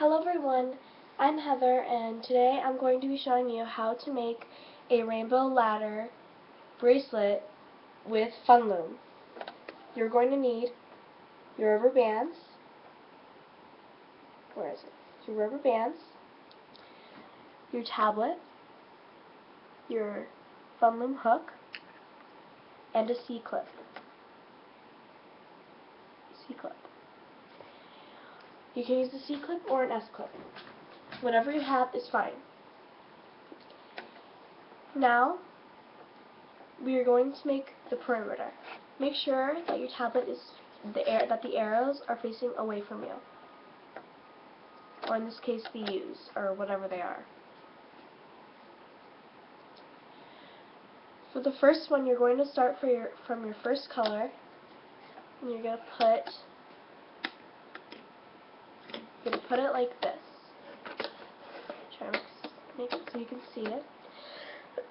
Hello everyone, I'm Heather and today I'm going to be showing you how to make a Rainbow Ladder bracelet with Fun Loom. You're going to need your rubber bands, your rubber bands, your tablet, your Fun Loom hook, and a C-clip. You can use the C-clip or an S-clip. Whatever you have is fine. Now, we are going to make the perimeter. Make sure that your tablet is that the arrows are facing away from you, or in this case, the U's, or whatever they are. For the first one, you're going to start from your first color, and you're going to put it like this. Try to make it so you can see it.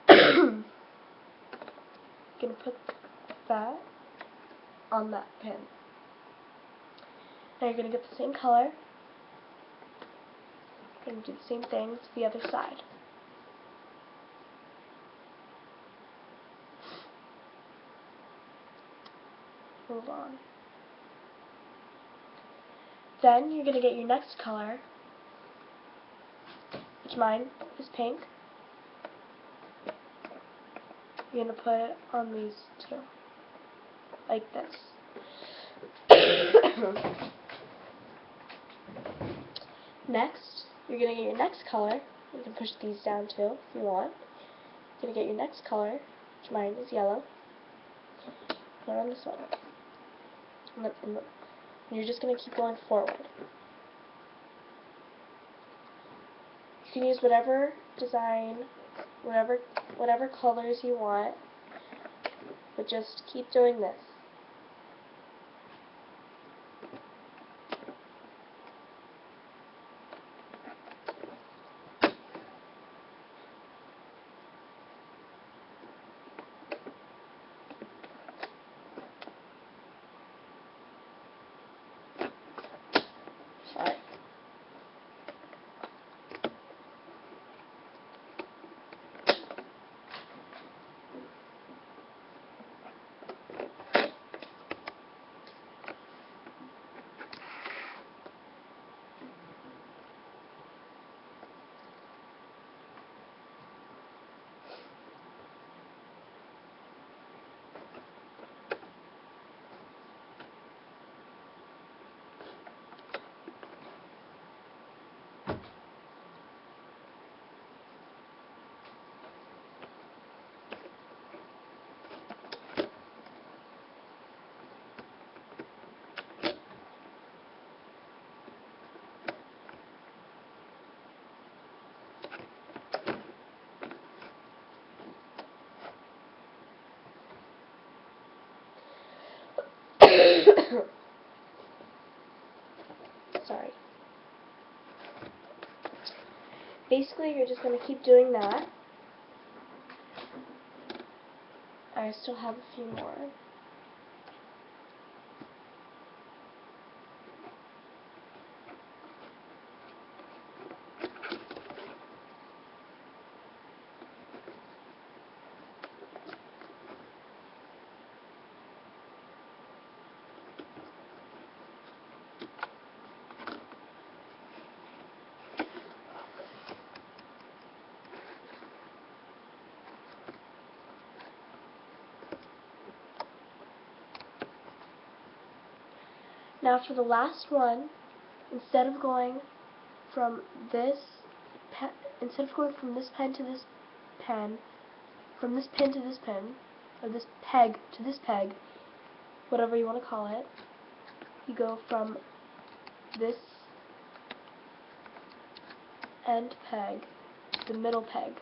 You're going to put that on that pin. Now you're going to get the same color. You're going to do the same thing to the other side. Move on. Then you're going to get your next color, which mine is pink. You're going to put it on these two, like this. Next, you're going to get your next color. You can push these down too if you want. You're going to get your next color, which mine is yellow. Put it on this one. And you're just going to keep going forward. You can use whatever design, whatever colors you want, but just keep doing this. Sorry. Sorry. Basically, you're just going to keep doing that. I still have a few more. Now for the last one, instead of going from this pen to this pen, from this pin to this pin, or this peg to this peg, whatever you want to call it, you go from this end peg to the middle peg.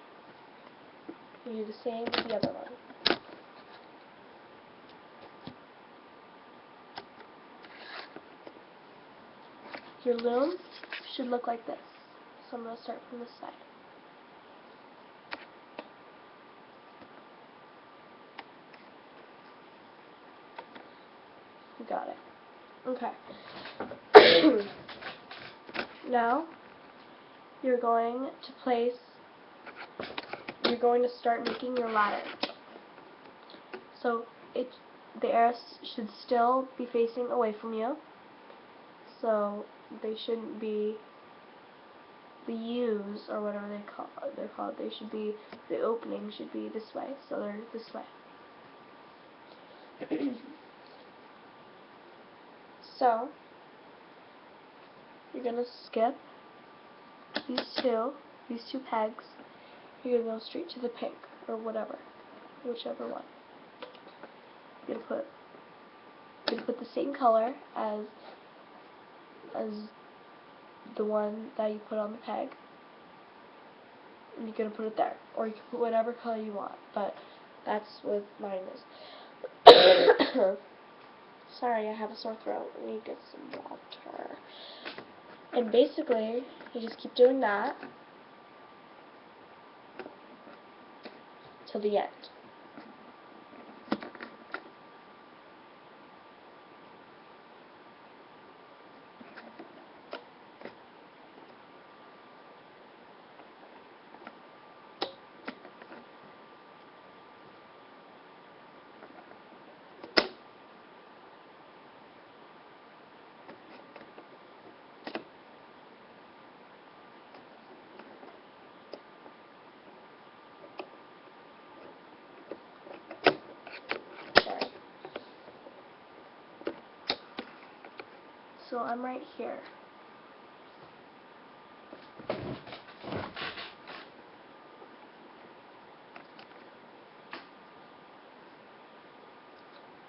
You do the same with the other one. Your loom should look like this. So I'm going to start from this side. You got it. Okay. Now, you're going to start making your ladder. So the arrows should still be facing away from you. So they shouldn't be the U's or whatever they're called. They should be, the opening should be this way. So they're this way. So you're gonna skip these two pegs. You're gonna go straight to the pink or whichever one. You're gonna put the same color as the one that you put on the peg, and you're gonna put it there, or you can put whatever color you want. But that's what mine is. Sorry, I have a sore throat. Let me get some water. And basically, you just keep doing that till the end. So I'm right here.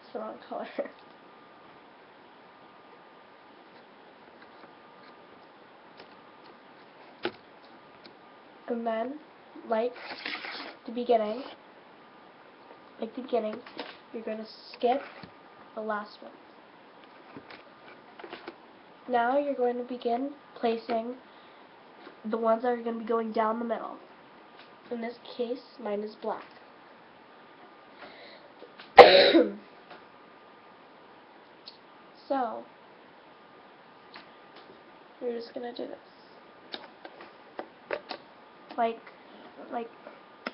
It's the wrong color. And then, like the beginning, you're going to skip the last one. Now you're going to begin placing the ones that are going to be going down the middle. In this case, mine is black. So, you're just going to do this. Like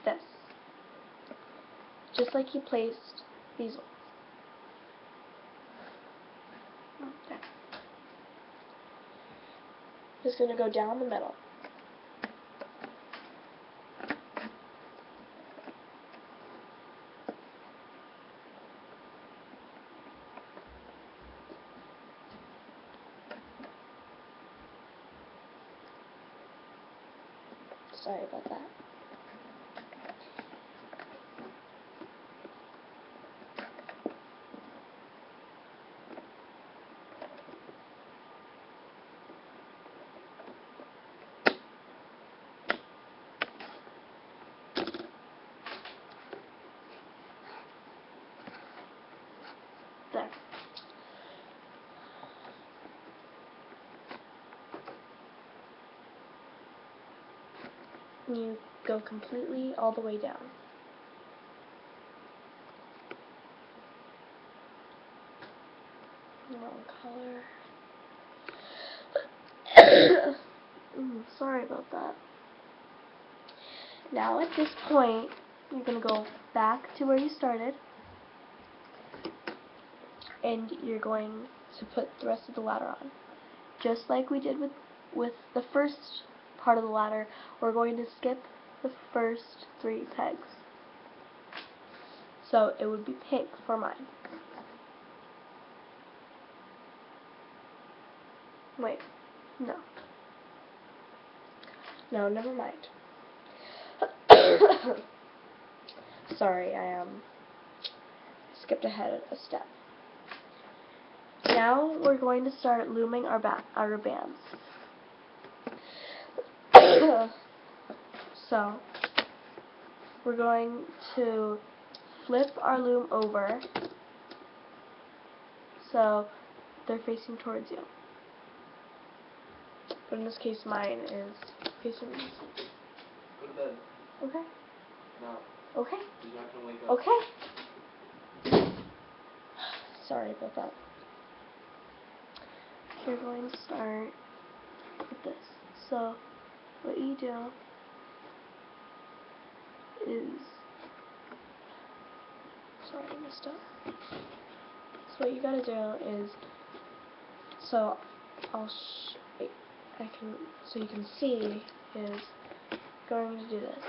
this. Just like you placed these ones. Okay. Just going to go down the middle. Sorry about that. There. You go completely all the way down. Wrong color. Sorry about that. Now at this point, you're going to go back to where you started, and you're going to put the rest of the ladder on. Just like we did with the first part of the ladder, we're going to skip the first 3 pegs. So it would be pink for mine. Wait, no. No, never mind. Sorry, I skipped ahead a step. Now we're going to start looming our bands. So we're going to flip our loom over so they're facing towards you. But in this case, mine is facing this. Go to bed. Okay. No. Okay. You're not gonna wake up. Okay. Sorry about that. You're going to start with this. So what you do is, sorry I messed up. So what you gotta do is, so so you can see is going to do this.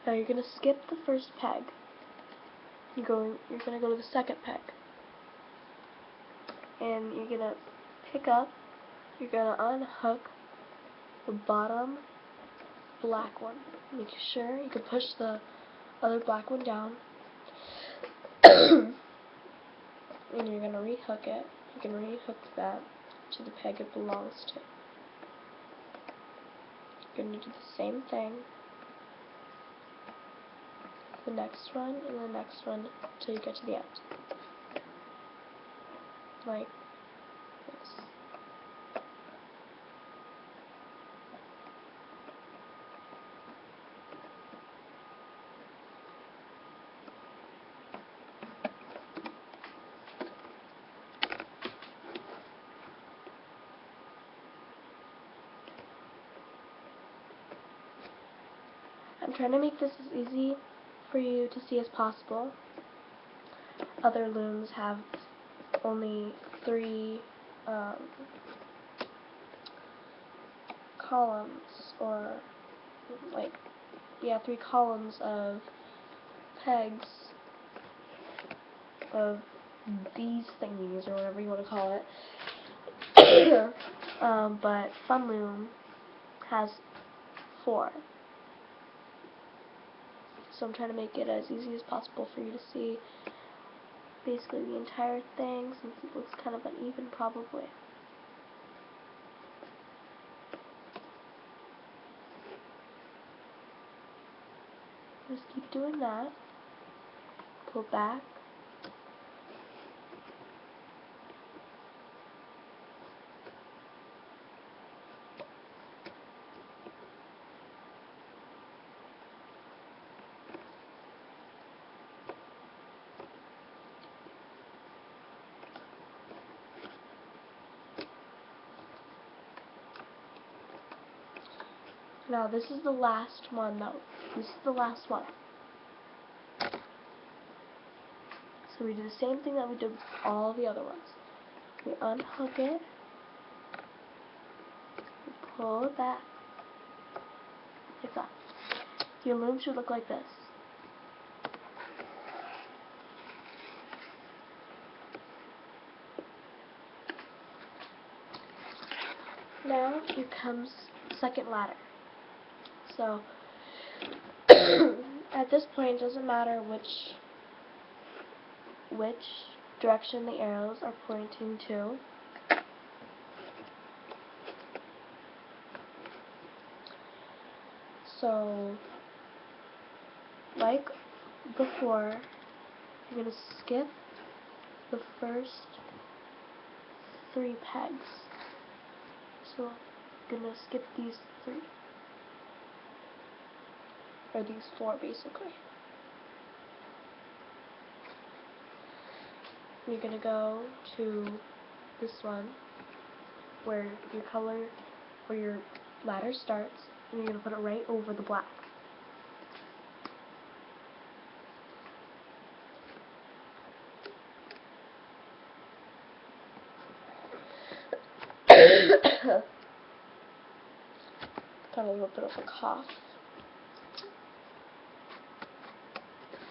Now you're gonna skip the first peg. You're gonna go to the second peg, and you're gonna pick up. You're gonna unhook the bottom black one. Make sure you can push the other black one down, and you're gonna rehook it. You can rehook that to the peg it belongs to. You're gonna do the same thing. The next one and the next one until you get to the end. Like this. I'm trying to make this as easy for you to see as possible. Other looms have only 3 columns, or like, yeah, 3 columns of pegs of these thingies, or whatever you want to call it. But Fun Loom has 4. So I'm trying to make it as easy as possible for you to see basically the entire thing, since it looks kind of uneven probably. Just keep doing that. Pull back. Now this is the last one though. This is the last one. So we do the same thing that we did with all the other ones. We unhook it, we pull it back, like that. Your loom should look like this. Now here comes the second ladder. So at this point, it doesn't matter which direction the arrows are pointing to. So, like before, you're going to skip the first 3 pegs. So, you're going to skip these 3. Or these 4 basically. You're going to go to this one where your ladder starts, and you're going to put it right over the black. Got a little bit of a cough.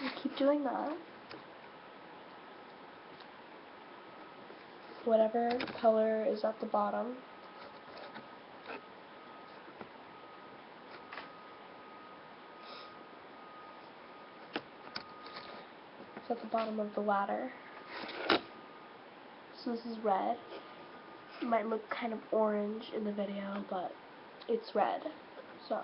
You keep doing that. Whatever color is at the bottom. It's at the bottom of the ladder. So this is red. It might look kind of orange in the video, but it's red. So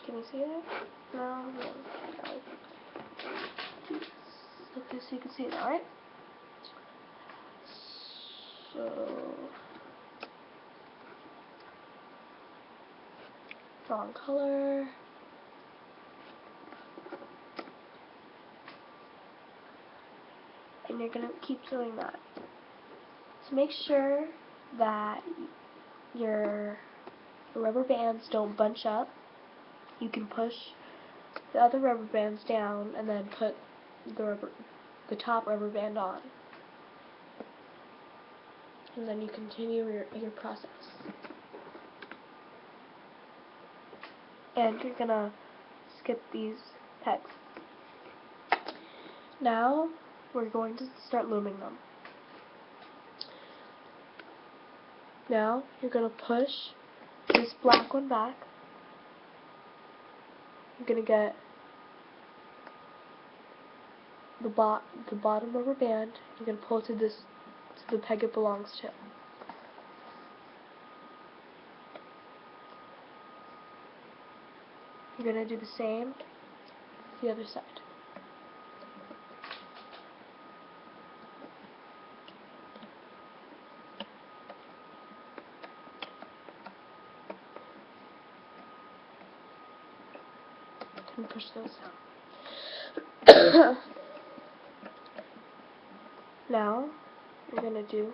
Can you see it? No? No. Okay, so you can see it now, right? So, wrong color. And you're gonna keep doing that. So make sure that your rubber bands don't bunch up. You can push the other rubber bands down and then put the top rubber band on. And then you continue your process. And you're gonna skip these pegs. Now we're going to start looming them. Now you're going to push this black one back. You're going to get the bottom rubber band. You're going to pull to the peg it belongs to. You're going to do the same the other side. And push those down. Now you're going to do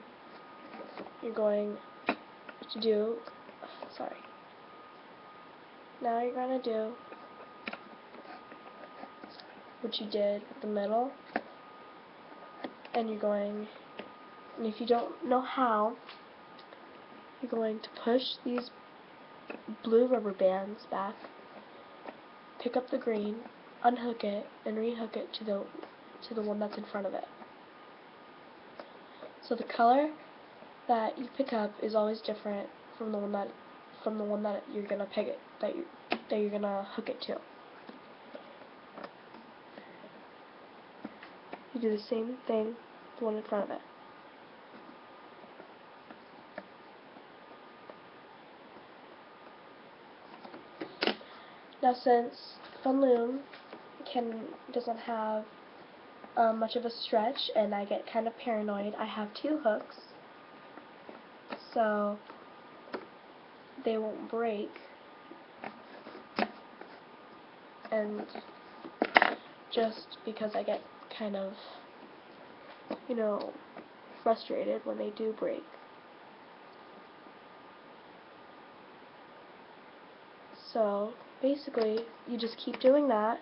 now you're going to do what you did with the middle, and if you don't know how, you're going to push these blue rubber bands back, pick up the green, unhook it, and rehook it to the one that's in front of it. So the color that you pick up is always different from the one that you're gonna peg it that you're gonna hook it to. You do the same thing with the one in front of it. Now, since Fun Loom doesn't have much of a stretch, and I get kind of paranoid, I have 2 hooks, so they won't break. And just because I get kind of, frustrated when they do break. So basically, you just keep doing that.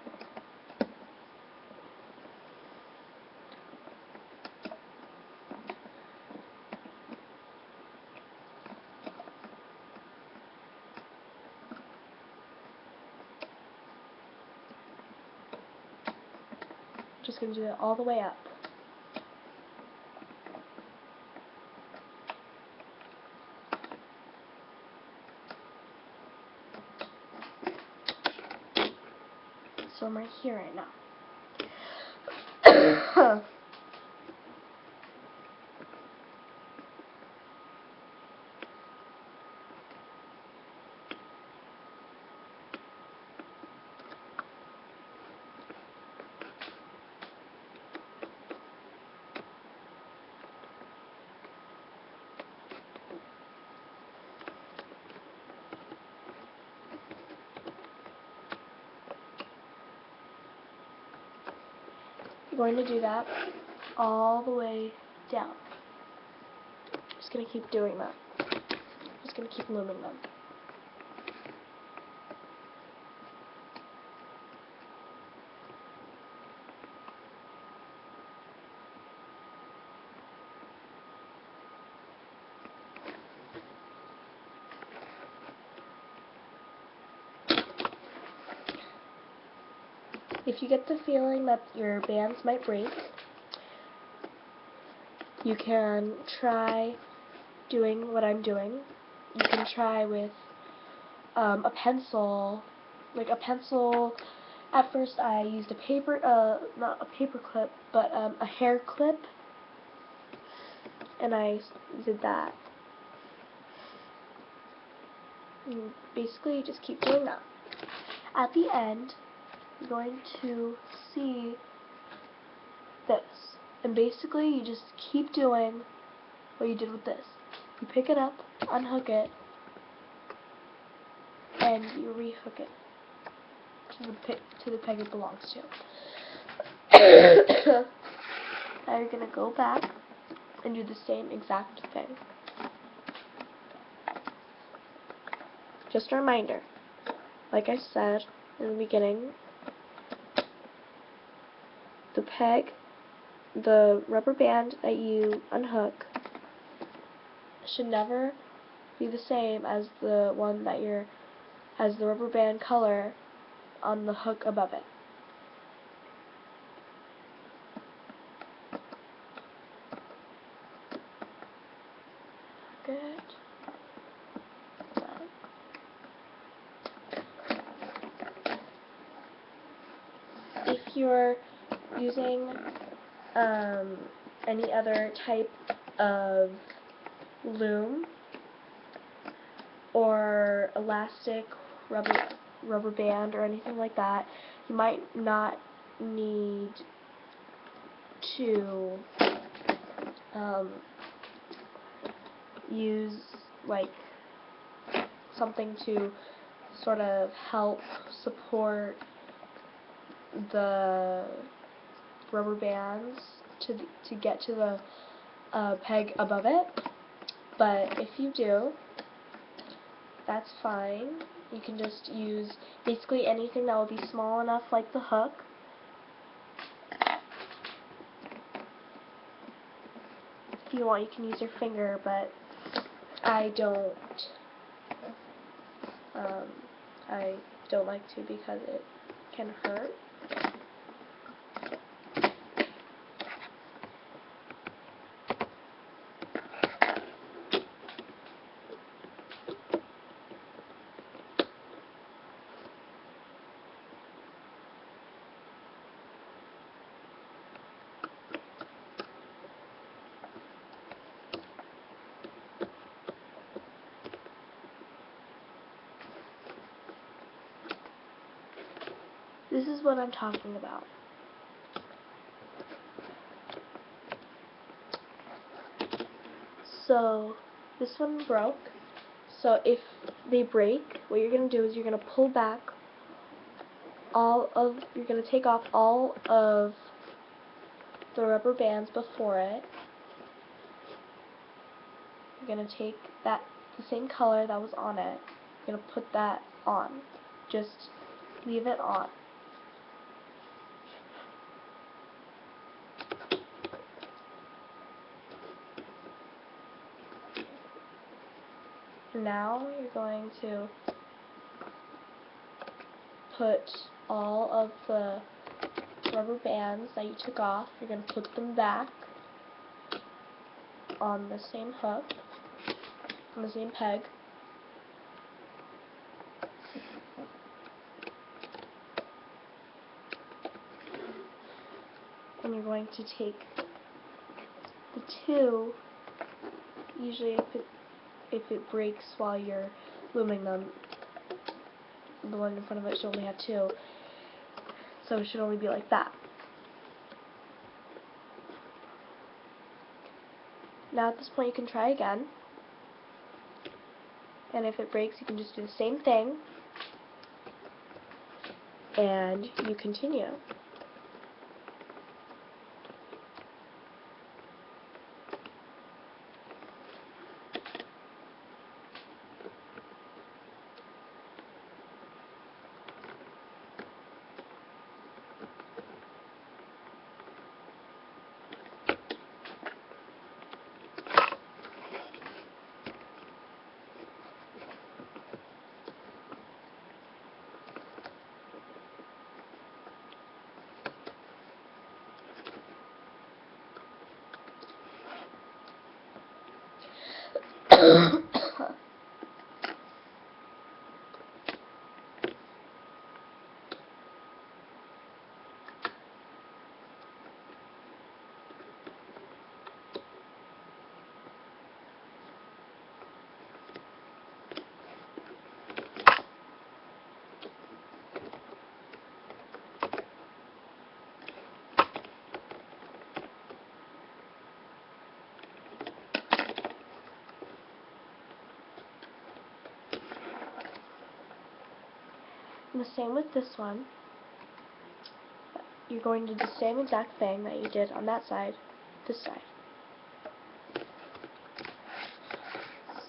Just going to do it all the way up. So I'm right here right now. You're going to do that all the way down. Just going to keep doing that. Just going to keep looming them. If you get the feeling that your bands might break, you can try doing what I'm doing. You can try with a pencil, At first I used a paper, not a paper clip, but a hair clip, and I did that. And basically, you just keep doing that. At the end, you're going to see this. And basically, you just keep doing what you did with this. You pick it up, unhook it, and you rehook it to the peg it belongs to. Now you're going to go back and do the same exact thing. Just a reminder, like I said in the beginning, the rubber band that you unhook should never be the same as the one that as the rubber band color on the hook above it. Good. If you're using any other type of loom or elastic rubber band or anything like that, you might not need to use like something to sort of help support the rubber bands to get to the peg above it. But if you do, that's fine. You can just use basically anything that will be small enough, like the hook. If you want, you can use your finger, but I don't like to because it can hurt. This is what I'm talking about. So this one broke. So if they break, what you're going to do is you're going to pull back you're going to take off all of the rubber bands before it. You're going to take the same color that was on it. You're going to put that on. Just leave it on. Now you're going to put all of the rubber bands that you took off, you're going to put them back on the same hook, on the same peg. And you're going to take the two, usually if it breaks while you're looming them, the one in front of it should only have two, so it should only be like that. Now at this point you can try again, and if it breaks you can just do the same thing, and you continue. And the same with this one. You're going to do the same exact thing that you did on that side, this side.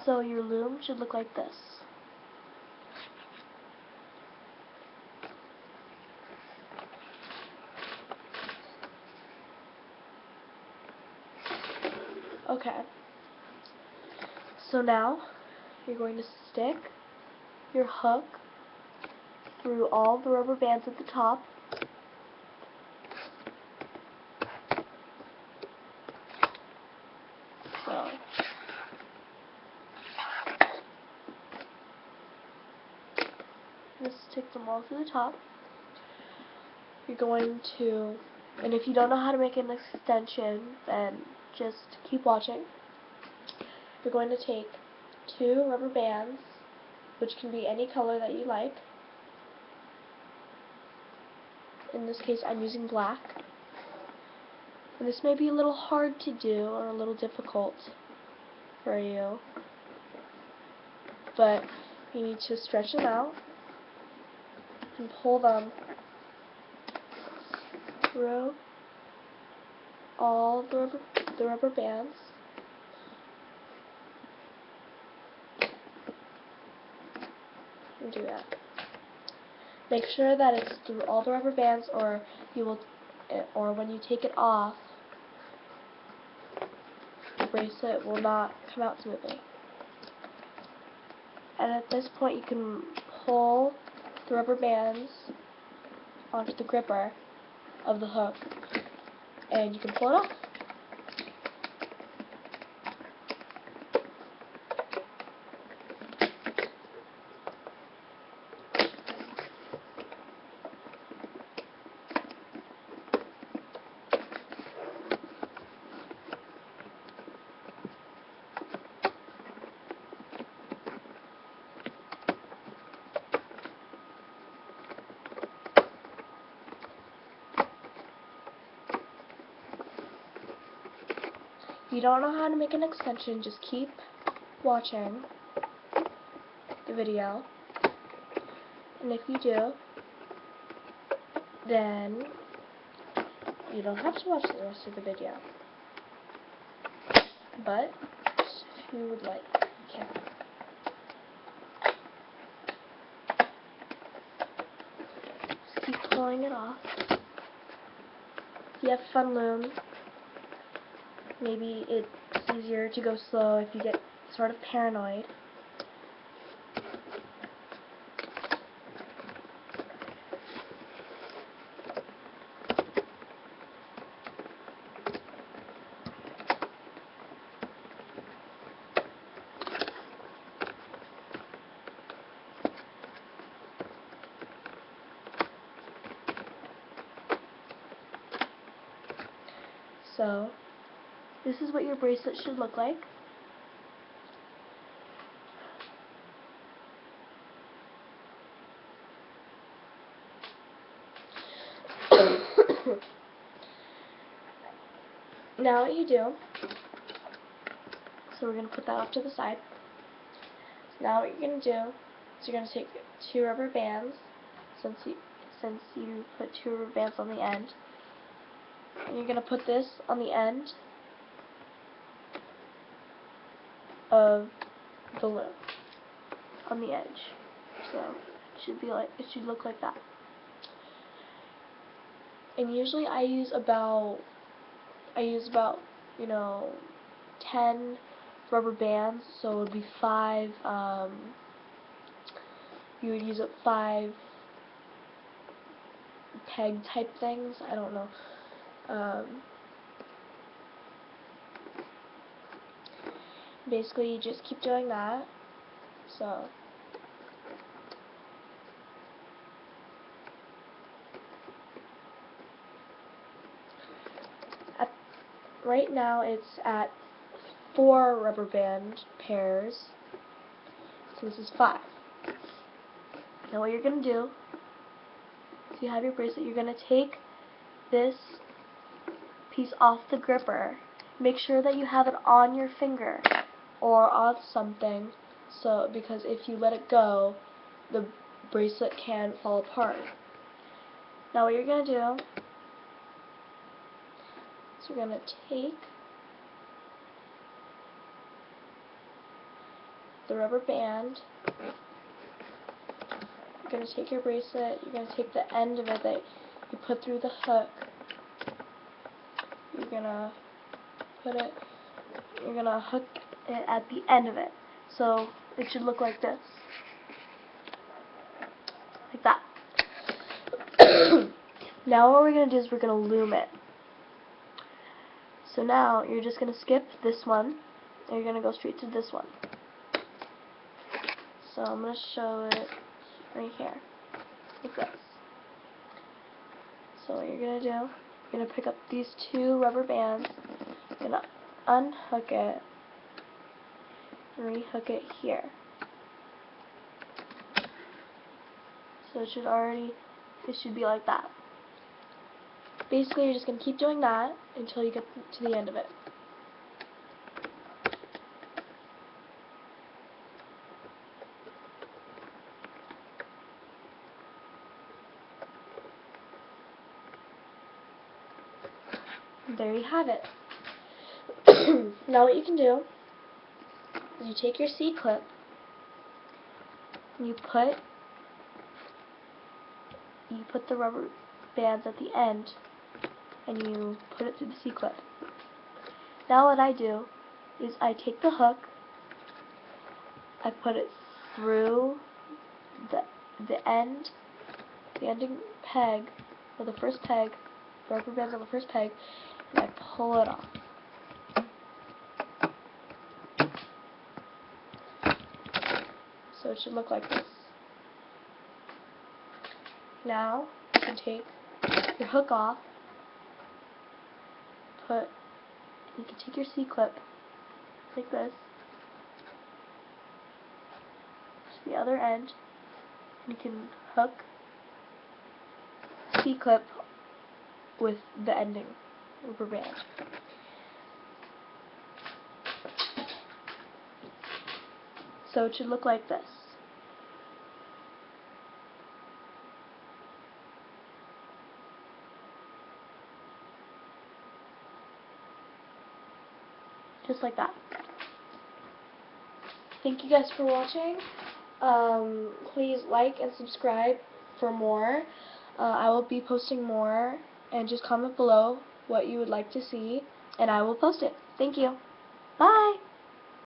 So your loom should look like this. Okay. So now you're going to stick your hook through all the rubber bands at the top. So just stick them all through the top. You're going to, and if you don't know how to make an extension, then just keep watching. You're going to take 2 rubber bands, which can be any color that you like. In this case, I'm using black. And this may be a little hard to do or a little difficult for you, but you need to stretch them out and pull them through all the rubber bands. And do that. Make sure that it's through all the rubber bands, or when you take it off, the bracelet will not come out smoothly. And at this point, you can pull the rubber bands onto the gripper of the hook, and you can pull it off. If you don't know how to make an extension, just keep watching the video, and if you do, then you don't have to watch the rest of the video. But if you would like, you can. Just keep pulling it off. If you have Fun Loom, maybe it's easier to go slow if you get sort of paranoid. So, this is what your bracelet should look like. Now what you do, so we're going to put that off to the side. So now what you're going to do is you're going to take 2 rubber bands, since you put 2 rubber bands on the end, and you're going to put this on the end of the loom, on the edge. So it should look like that. And usually I use about 10 rubber bands, so it would be 5 you would use up 5 peg type things, I don't know. Basically you just keep doing that. So right now it's at 4 rubber band pairs, so this is 5. Now what you're going to do, so you have your bracelet, you're going to take this piece off the gripper. Make sure that you have it on your finger or on something, so because if you let it go, the bracelet can fall apart. Now what you're going to do is you're going to take the rubber band, you're going to take your bracelet, you're going to take the end of it that you put through the hook, you're going to hook it at the end of it. So it should look like this. Like that. Now what we're going to do is we're going to loom it. So now you're just going to skip this one and you're going to go straight to this one. So I'm going to show it right here. Like this. So what you're going to do, you're going to pick up these two rubber bands, you're going to unhook it, and rehook it here. So it should be like that. Basically, you're just going to keep doing that until you get to the end of it. There you have it. Now what you can do is you take your C-clip and you put the rubber bands at the end and you put it through the C-clip. Now what I do is I take the hook, I put it through the ending peg, or the first peg, rubber bands on the first peg, and I pull it off. So it should look like this. Now you can take your hook off, you can take your C-clip like this to the other end, and you can hook C-clip with the ending rubber band. So it should look like this. Just like that. Thank you guys for watching. Please like and subscribe for more. I will be posting more, and just comment below what you would like to see and I will post it. Thank you. Bye!